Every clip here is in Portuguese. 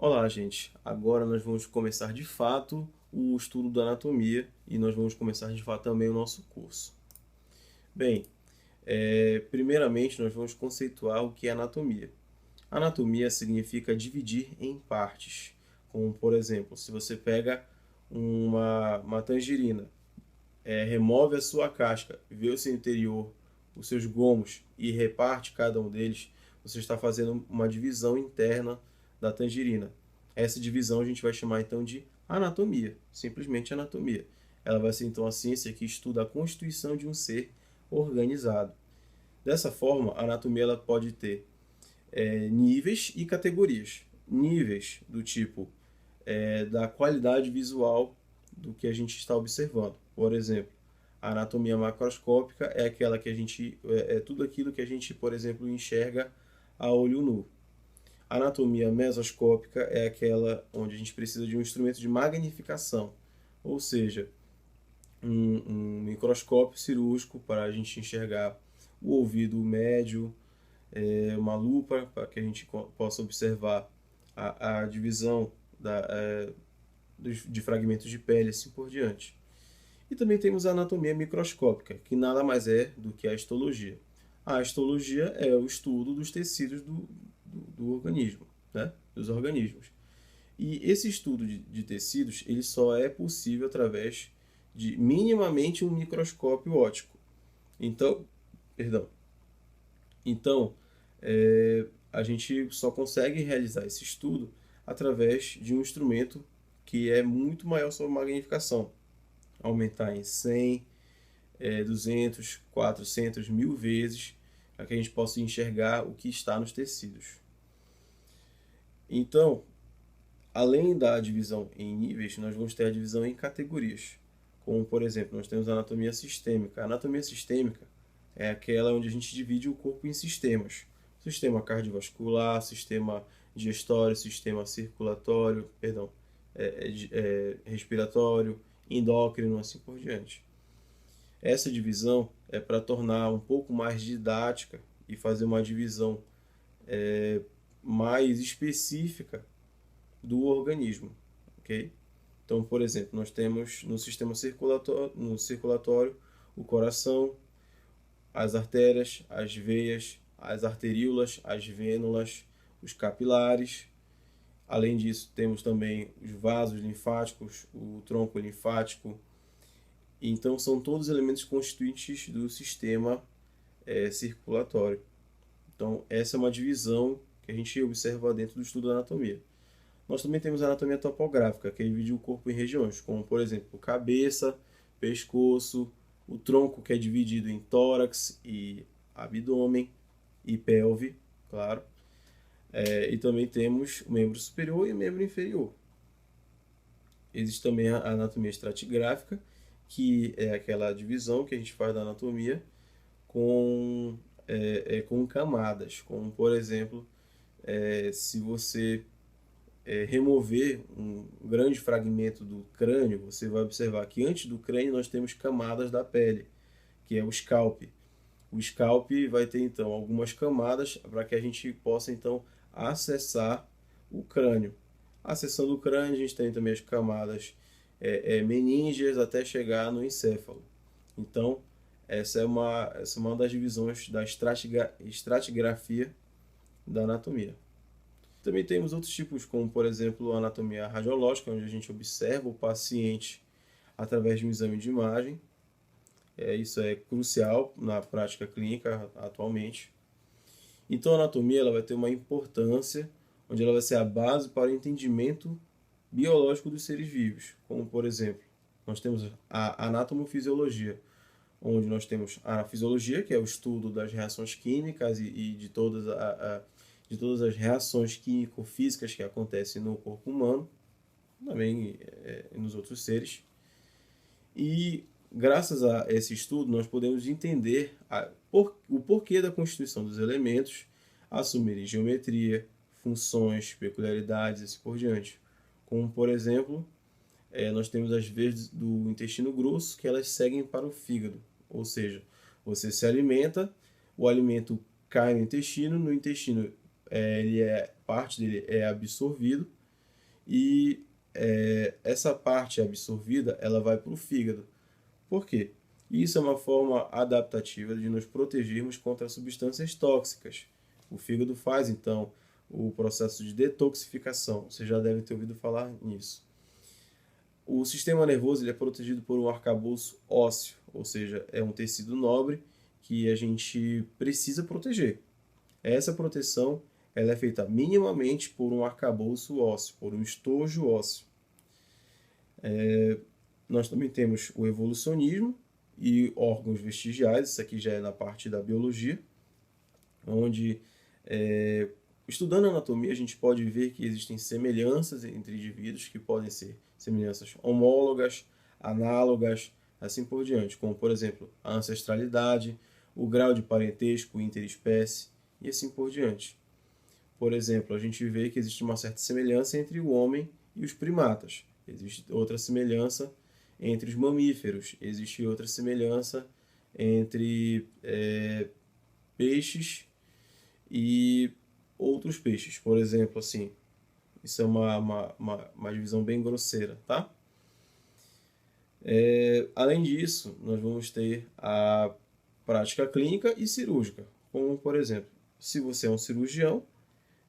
Olá, gente. Agora nós vamos começar de fato o estudo da anatomia e nós vamos começar de fato também o nosso curso. Bem, primeiramente nós vamos conceituar o que é anatomia. Anatomia significa dividir em partes, como por exemplo, se você pega uma tangerina, remove a sua casca, vê o seu interior, os seus gomos e reparte cada um deles, você está fazendo uma divisão interna da tangerina. Essa divisão a gente vai chamar então de anatomia, simplesmente anatomia. Ela vai ser então a ciência que estuda a constituição de um ser organizado. Dessa forma, a anatomia ela pode ter níveis e categorias. Níveis do tipo da qualidade visual do que a gente está observando. Por exemplo, a anatomia macroscópica é aquela que a gente é tudo aquilo que a gente, por exemplo, enxerga a olho nu. A anatomia mesoscópica é aquela onde a gente precisa de um instrumento de magnificação, ou seja, um microscópio cirúrgico para a gente enxergar o ouvido médio, uma lupa para que a gente possa observar a divisão de fragmentos de pele, assim por diante. E também temos a anatomia microscópica, que nada mais é do que a histologia. A histologia é o estudo dos tecidos do organismo, né? Dos organismos. E esse estudo de tecidos ele só é possível através de minimamente um microscópio óptico. Então, perdão. Então, a gente só consegue realizar esse estudo através de um instrumento que é muito maior sua magnificação, aumentar em 100, 200, 400, 1000 vezes, para que a gente possa enxergar o que está nos tecidos. Então, além da divisão em níveis, nós vamos ter a divisão em categorias. Como, por exemplo, nós temos a anatomia sistêmica. A anatomia sistêmica é aquela onde a gente divide o corpo em sistemas. Sistema cardiovascular, sistema digestório, sistema circulatório, perdão, respiratório, endócrino, assim por diante. Essa divisão é para tornar um pouco mais didática e fazer uma divisão mais específica do organismo, ok? Então, por exemplo, nós temos no circulatório o coração, as artérias, as veias, as arteríolas, as vênulas, os capilares. Além disso, temos também os vasos linfáticos, o tronco linfático. Então, são todos elementos constituintes do sistema circulatório. Então, essa é uma divisão que a gente observa dentro do estudo da anatomia. Nós também temos a anatomia topográfica, que divide o corpo em regiões, como por exemplo, cabeça, pescoço, o tronco que é dividido em tórax e abdômen e pelve, claro. E também temos o membro superior e o membro inferior. Existe também a anatomia estratigráfica, que é aquela divisão que a gente faz da anatomia com camadas, como por exemplo, se você remover um grande fragmento do crânio, você vai observar que antes do crânio nós temos camadas da pele, que é o scalp. O scalp vai ter então algumas camadas para que a gente possa então acessar o crânio. Acessando o crânio, a gente tem também as camadas meníngeas até chegar no encéfalo. Então, essa é uma das divisões da estratigrafia da anatomia. Também temos outros tipos, como por exemplo a anatomia radiológica, onde a gente observa o paciente através de um exame de imagem. Isso é crucial na prática clínica atualmente. Então a anatomia ela vai ter uma importância, onde ela vai ser a base para o entendimento biológico dos seres vivos, como por exemplo, nós temos a anatomofisiologia, onde nós temos a fisiologia, que é o estudo das reações químicas e de todas as reações químico-físicas que acontecem no corpo humano, também nos outros seres. E graças a esse estudo nós podemos entender o porquê da constituição dos elementos, assumirem geometria, funções, peculiaridades e assim por diante. Como por exemplo, nós temos as veias do intestino grosso que elas seguem para o fígado, ou seja, você se alimenta, o alimento cai no intestino parte dele é absorvido e essa parte absorvida ela vai para o fígado. Por quê? Isso é uma forma adaptativa de nos protegermos contra substâncias tóxicas. O fígado faz, então, o processo de detoxificação. Você já deve ter ouvido falar nisso. O sistema nervoso ele é protegido por um arcabouço ósseo, ou seja, é um tecido nobre que a gente precisa proteger. Essa proteção ela é feita minimamente por um arcabouço ósseo, por um estojo ósseo. Nós também temos o evolucionismo e órgãos vestigiais, isso aqui já é na parte da biologia, onde estudando anatomia a gente pode ver que existem semelhanças entre indivíduos que podem ser semelhanças homólogas, análogas, assim por diante, como por exemplo a ancestralidade, o grau de parentesco interespécie e assim por diante. Por exemplo, a gente vê que existe uma certa semelhança entre o homem e os primatas. Existe outra semelhança entre os mamíferos. Existe outra semelhança entre peixes e outros peixes. Por exemplo, assim, isso é uma divisão bem grosseira, tá? Além disso, nós vamos ter a prática clínica e cirúrgica. Como, por exemplo, se você é um cirurgião,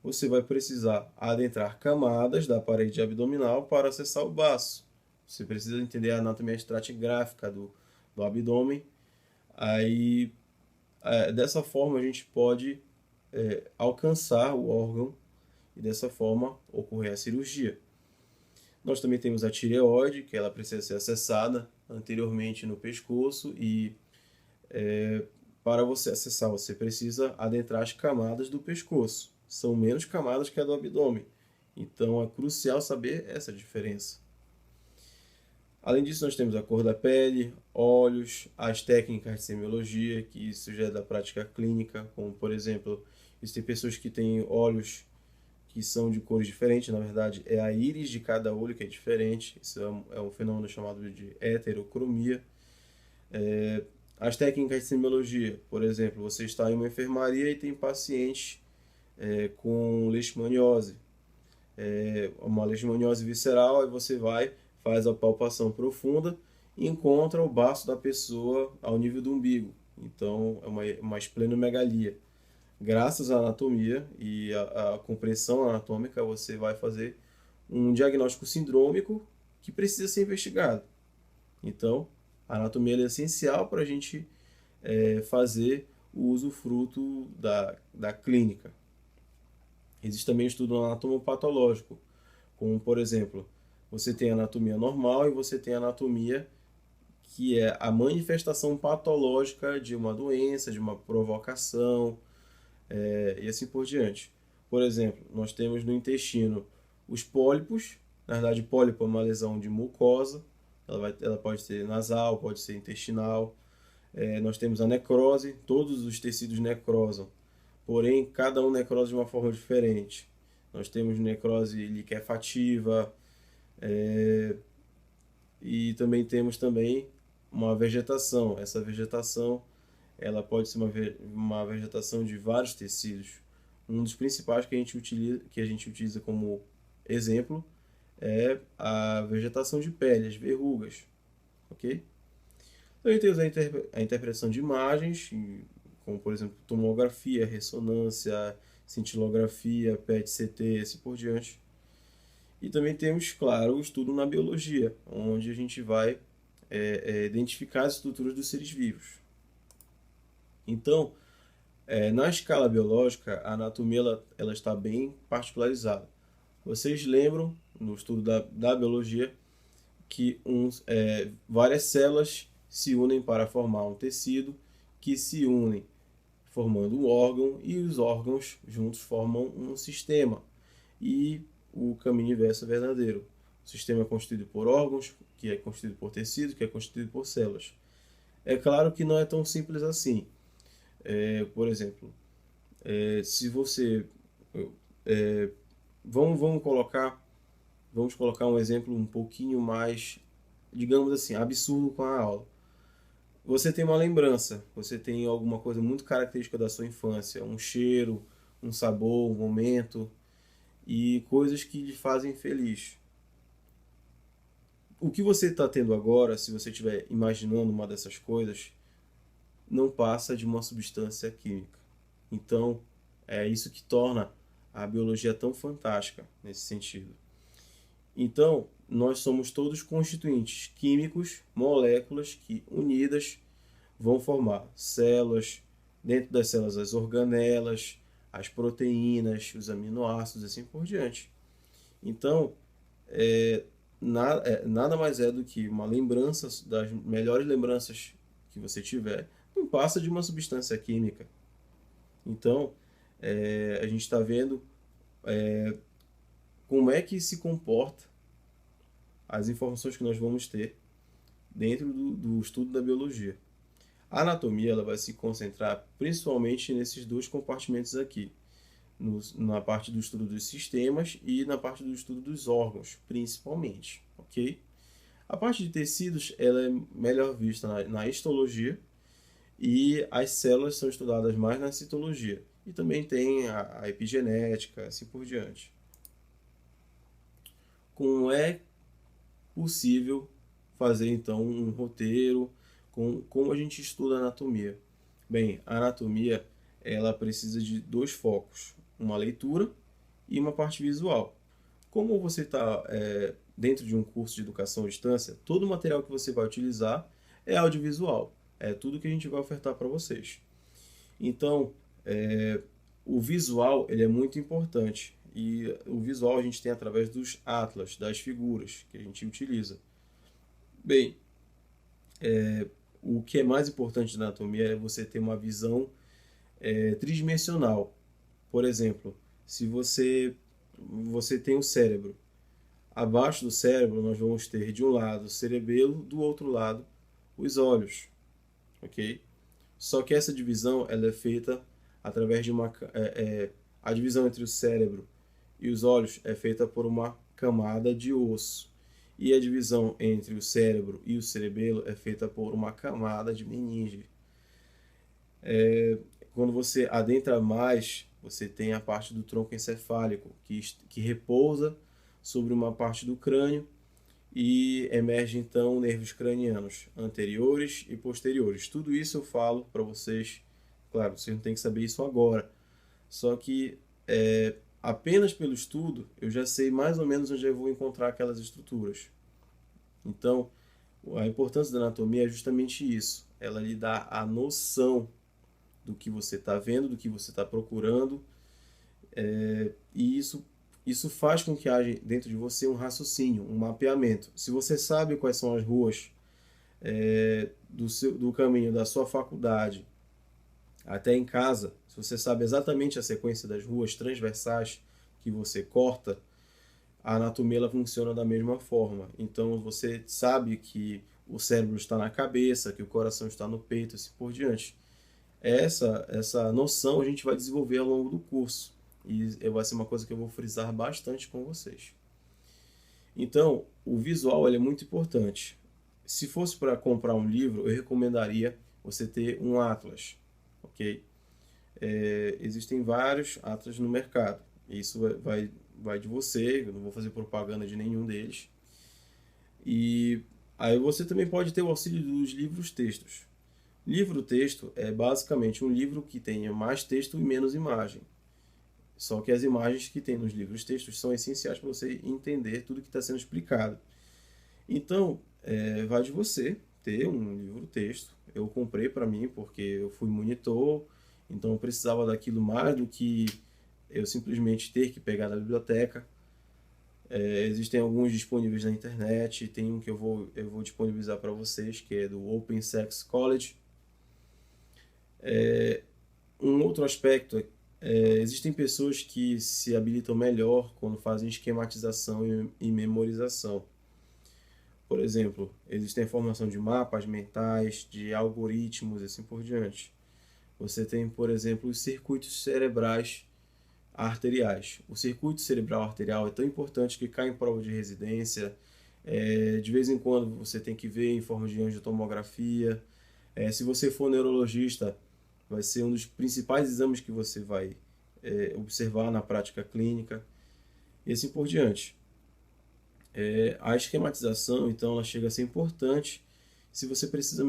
você vai precisar adentrar camadas da parede abdominal para acessar o baço. Você precisa entender a anatomia estratigráfica do abdômen. Aí, dessa forma, a gente pode alcançar o órgão e dessa forma ocorrer a cirurgia. Nós também temos a tireoide, que ela precisa ser acessada anteriormente no pescoço e para você acessar você precisa adentrar as camadas do pescoço. São menos camadas que a do abdômen. Então é crucial saber essa diferença. Além disso, nós temos a cor da pele, olhos, as técnicas de semiologia, que isso já é da prática clínica, como por exemplo, existem pessoas que têm olhos que são de cores diferentes, na verdade é a íris de cada olho que é diferente, isso é um fenômeno chamado de heterocromia. As técnicas de semiologia, por exemplo, você está em uma enfermaria e tem pacientes com leishmaniose, uma leishmaniose visceral, aí você vai, faz a palpação profunda e encontra o baço da pessoa ao nível do umbigo. Então é uma esplenomegalia. Graças à anatomia e à compreensão anatômica, você vai fazer um diagnóstico sindrômico que precisa ser investigado. Então, a anatomia é essencial para a gente fazer o usufruto da clínica. Existe também o estudo anatomopatológico, como por exemplo, você tem a anatomia normal e você tem a anatomia que é a manifestação patológica de uma doença, de uma provocação, e assim por diante. Por exemplo, nós temos no intestino os pólipos, na verdade pólipo é uma lesão de mucosa, ela pode ser nasal, pode ser intestinal. Nós temos a necrose, todos os tecidos necrosam, porém cada um necrose de uma forma diferente. Nós temos necrose liquefativa, e também temos uma vegetação. Essa vegetação ela pode ser uma vegetação de vários tecidos. Um dos principais que a gente utiliza como exemplo é a vegetação de pele, as verrugas, ok? Também temos a interpretação de imagens, como por exemplo tomografia, ressonância, cintilografia, PET-CT, assim por diante. E também temos, claro, o estudo na biologia, onde a gente vai identificar as estruturas dos seres vivos. Então, na escala biológica, a anatomia ela está bem particularizada. Vocês lembram, no estudo da biologia, que várias células se unem para formar um tecido, que se unem formando um órgão, e os órgãos juntos formam um sistema. E o caminho inverso é verdadeiro. O sistema é constituído por órgãos, que é constituído por tecido, que é constituído por células. É claro que não é tão simples assim. Por exemplo, se você... vamos colocar um exemplo um pouquinho mais, digamos assim, absurdo com a aula. Você tem uma lembrança, você tem alguma coisa muito característica da sua infância, um cheiro, um sabor, um momento. e coisas que lhe fazem feliz. O que você está tendo agora, se você estiver imaginando uma dessas coisas, não passa de uma substância química. Então, é isso que torna a biologia tão fantástica nesse sentido. Então, nós somos todos constituintes químicos, moléculas que unidas vão formar células, dentro das células as organelas, as proteínas, os aminoácidos e assim por diante. Então, nada mais é do que uma lembrança das melhores lembranças que você tiver, não passa de uma substância química. Então, a gente está vendo como é que se comporta as informações que nós vamos ter dentro do estudo da biologia. A anatomia ela vai se concentrar principalmente nesses dois compartimentos aqui, na parte do estudo dos sistemas e na parte do estudo dos órgãos, principalmente, ok? A parte de tecidos ela é melhor vista na histologia e as células são estudadas mais na citologia. E também tem a epigenética, assim por diante. Como é possível fazer então um roteiro com como a gente estuda a anatomia? Bem, a anatomia ela precisa de dois focos, uma leitura e uma parte visual. Como você está dentro de um curso de educação à distância, todo o material que você vai utilizar é audiovisual, é tudo que a gente vai ofertar para vocês. Então, o visual ele é muito importante e o visual a gente tem através dos atlas, das figuras que a gente utiliza. Bem, o que é mais importante na anatomia é você ter uma visão tridimensional. Por exemplo, se você tem o cérebro, abaixo do cérebro nós vamos ter de um lado o cerebelo, do outro lado os olhos, ok? Só que essa divisão ela é feita através de a divisão entre o cérebro e os olhos é feita por uma camada de osso. E a divisão entre o cérebro e o cerebelo é feita por uma camada de meninge. Quando você adentra mais, você tem a parte do tronco encefálico, que repousa sobre uma parte do crânio e emerge então nervos cranianos anteriores e posteriores. Tudo isso eu falo para vocês, claro, vocês não têm que saber isso agora, só que apenas pelo estudo eu já sei mais ou menos onde eu vou encontrar aquelas estruturas. Então, a importância da anatomia é justamente isso, ela lhe dá a noção do que você está vendo, do que você está procurando, e isso faz com que haja dentro de você um raciocínio, um mapeamento. Se você sabe quais são as ruas do caminho da sua faculdade até em casa, se você sabe exatamente a sequência das ruas transversais que você corta, a anatomia ela funciona da mesma forma. Então você sabe que o cérebro está na cabeça, que o coração está no peito, e assim por diante. Essa noção a gente vai desenvolver ao longo do curso. E vai ser uma coisa que eu vou frisar bastante com vocês. Então, o visual ele é muito importante. Se fosse para comprar um livro, eu recomendaria você ter um atlas, ok? Existem vários atlas no mercado. Isso vai de você, eu não vou fazer propaganda de nenhum deles. E aí você também pode ter o auxílio dos livros-textos. Livro-texto é basicamente um livro que tenha mais texto e menos imagem. Só que as imagens que tem nos livros-textos são essenciais para você entender tudo que está sendo explicado. Então, vai de você ter um livro-texto. Eu comprei para mim porque eu fui monitor, então eu precisava daquilo mais do que eu simplesmente ter que pegar da biblioteca. Existem alguns disponíveis na internet, tem um que eu vou disponibilizar para vocês, que é do Open Sex College. Um outro aspecto existem pessoas que se habilitam melhor quando fazem esquematização e memorização. Por exemplo, existem a formação de mapas mentais, de algoritmos e assim por diante. Você tem, por exemplo, os circuitos cerebrais arteriais. O circuito cerebral arterial é tão importante que cai em prova de residência. De vez em quando você tem que ver em forma de angiotomografia. Se você for neurologista, vai ser um dos principais exames que você vai observar na prática clínica. e assim por diante. A esquematização, então, ela chega a ser importante se você precisa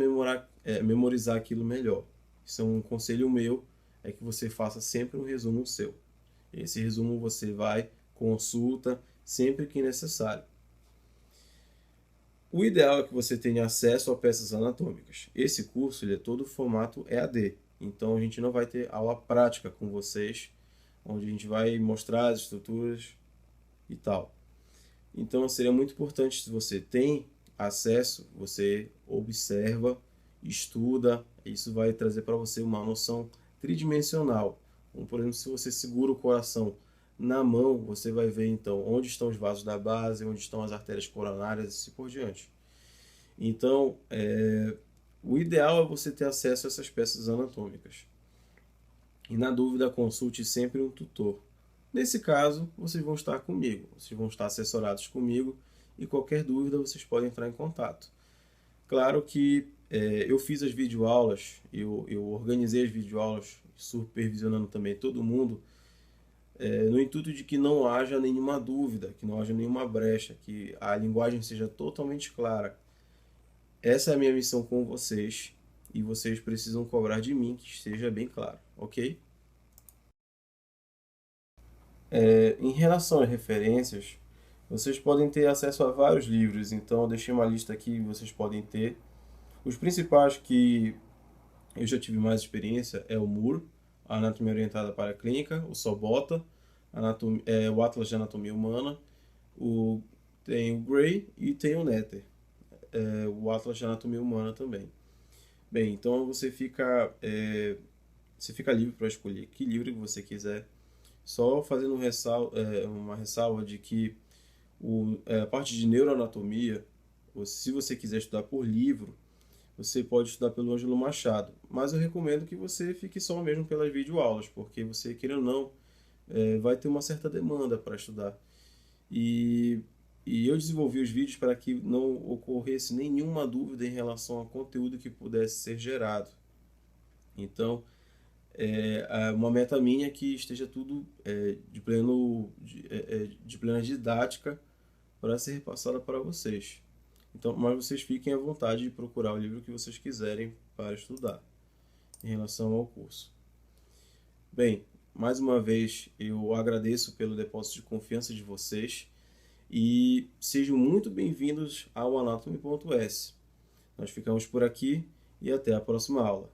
memorizar aquilo melhor. Isso é um conselho meu, é que você faça sempre um resumo seu. Esse resumo você vai, consulta, sempre que necessário. O ideal é que você tenha acesso a peças anatômicas. Esse curso ele é todo formato EAD, então a gente não vai ter aula prática com vocês, onde a gente vai mostrar as estruturas e tal. Então seria muito importante, se você tem acesso, você observa, estuda, isso vai trazer para você uma noção tridimensional. Como, por exemplo, se você segura o coração na mão, você vai ver então onde estão os vasos da base, onde estão as artérias coronárias e assim por diante. Então, o ideal é você ter acesso a essas peças anatômicas. E na dúvida, consulte sempre um tutor. Nesse caso, vocês vão estar comigo, vocês vão estar assessorados comigo e qualquer dúvida vocês podem entrar em contato. Claro que eu fiz as videoaulas, eu organizei as videoaulas, supervisionando também todo mundo, no intuito de que não haja nenhuma dúvida, que não haja nenhuma brecha, que a linguagem seja totalmente clara. Essa é a minha missão com vocês e vocês precisam cobrar de mim que esteja bem claro, ok? Em relação às referências, vocês podem ter acesso a vários livros, então eu deixei uma lista aqui que vocês podem ter. Os principais que eu já tive mais experiência é o Moore, a Anatomia Orientada para a Clínica, o Sobota, o Atlas de Anatomia Humana, tem o Gray e tem o Netter, o Atlas de Anatomia Humana também. Bem, então você fica livre para escolher que livro que você quiser, só fazendo uma ressalva de que a parte de neuroanatomia, se você quiser estudar por livro, você pode estudar pelo Ângelo Machado, mas eu recomendo que você fique só mesmo pelas videoaulas, porque você, querendo ou não, vai ter uma certa demanda para estudar. E, e eu desenvolvi os vídeos para que não ocorresse nenhuma dúvida em relação ao conteúdo que pudesse ser gerado. Então, uma meta minha é que esteja tudo de plena didática para ser repassada para vocês. Então, mas vocês fiquem à vontade de procurar o livro que vocês quiserem para estudar em relação ao curso. Bem, mais uma vez eu agradeço pelo depósito de confiança de vocês e sejam muito bem-vindos ao Anatomy.s. Nós ficamos por aqui e até a próxima aula.